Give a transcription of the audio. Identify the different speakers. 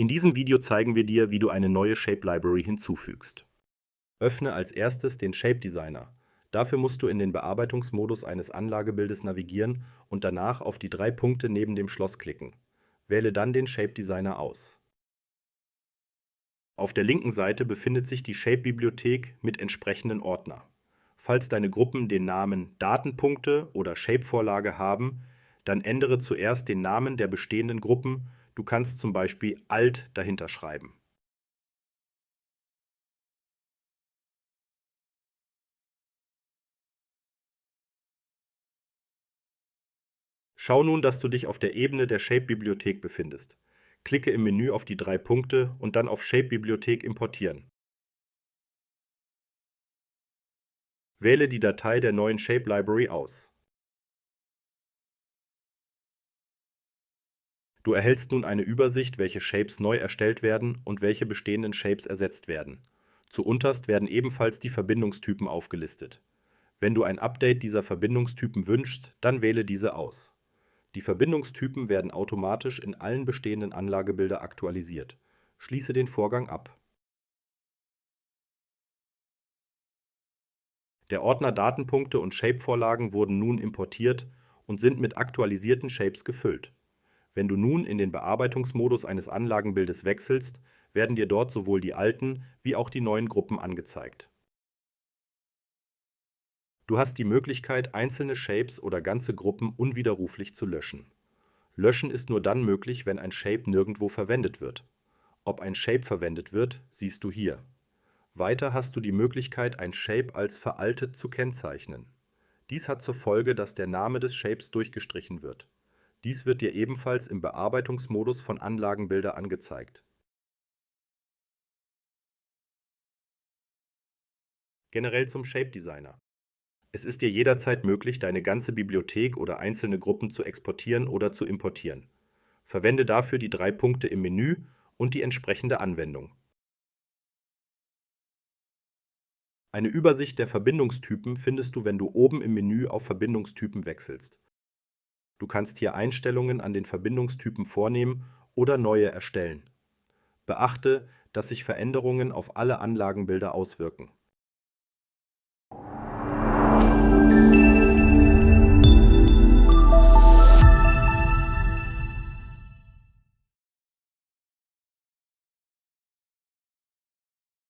Speaker 1: In diesem Video zeigen wir dir, wie du eine neue Shape Library hinzufügst. Öffne als erstes den Shape Designer. Dafür musst du in den Bearbeitungsmodus eines Anlagebildes navigieren und danach auf die 3 Punkte neben dem Schloss klicken. Wähle dann den Shape Designer aus. Auf der linken Seite befindet sich die Shape-Bibliothek mit entsprechenden Ordner. Falls deine Gruppen den Namen Datenpunkte oder Shape-Vorlage haben, dann ändere zuerst den Namen der bestehenden Gruppen. Du kannst zum Beispiel Alt dahinter schreiben. Schau nun, dass du dich auf der Ebene der Shape-Bibliothek befindest. Klicke im Menü auf die 3 Punkte und dann auf Shape-Bibliothek importieren. Wähle die Datei der neuen Shape Library aus. Du erhältst nun eine Übersicht, welche Shapes neu erstellt werden und welche bestehenden Shapes ersetzt werden. Zuunterst werden ebenfalls die Verbindungstypen aufgelistet. Wenn du ein Update dieser Verbindungstypen wünschst, dann wähle diese aus. Die Verbindungstypen werden automatisch in allen bestehenden Anlagebildern aktualisiert. Schließe den Vorgang ab. Der Ordner Datenpunkte und Shape-Vorlagen wurden nun importiert und sind mit aktualisierten Shapes gefüllt. Wenn du nun in den Bearbeitungsmodus eines Anlagenbildes wechselst, werden dir dort sowohl die alten wie auch die neuen Gruppen angezeigt. Du hast die Möglichkeit, einzelne Shapes oder ganze Gruppen unwiderruflich zu löschen. Löschen ist nur dann möglich, wenn ein Shape nirgendwo verwendet wird. Ob ein Shape verwendet wird, siehst du hier. Weiter hast du die Möglichkeit, ein Shape als veraltet zu kennzeichnen. Dies hat zur Folge, dass der Name des Shapes durchgestrichen wird. Dies wird dir ebenfalls im Bearbeitungsmodus von Anlagenbilder angezeigt. Generell zum Shape Designer. Es ist dir jederzeit möglich, deine ganze Bibliothek oder einzelne Gruppen zu exportieren oder zu importieren. Verwende dafür die 3 Punkte im Menü und die entsprechende Anwendung. Eine Übersicht der Verbindungstypen findest du, wenn du oben im Menü auf Verbindungstypen wechselst. Du kannst hier Einstellungen an den Verbindungstypen vornehmen oder neue erstellen. Beachte, dass sich Veränderungen auf alle Anlagenbilder auswirken.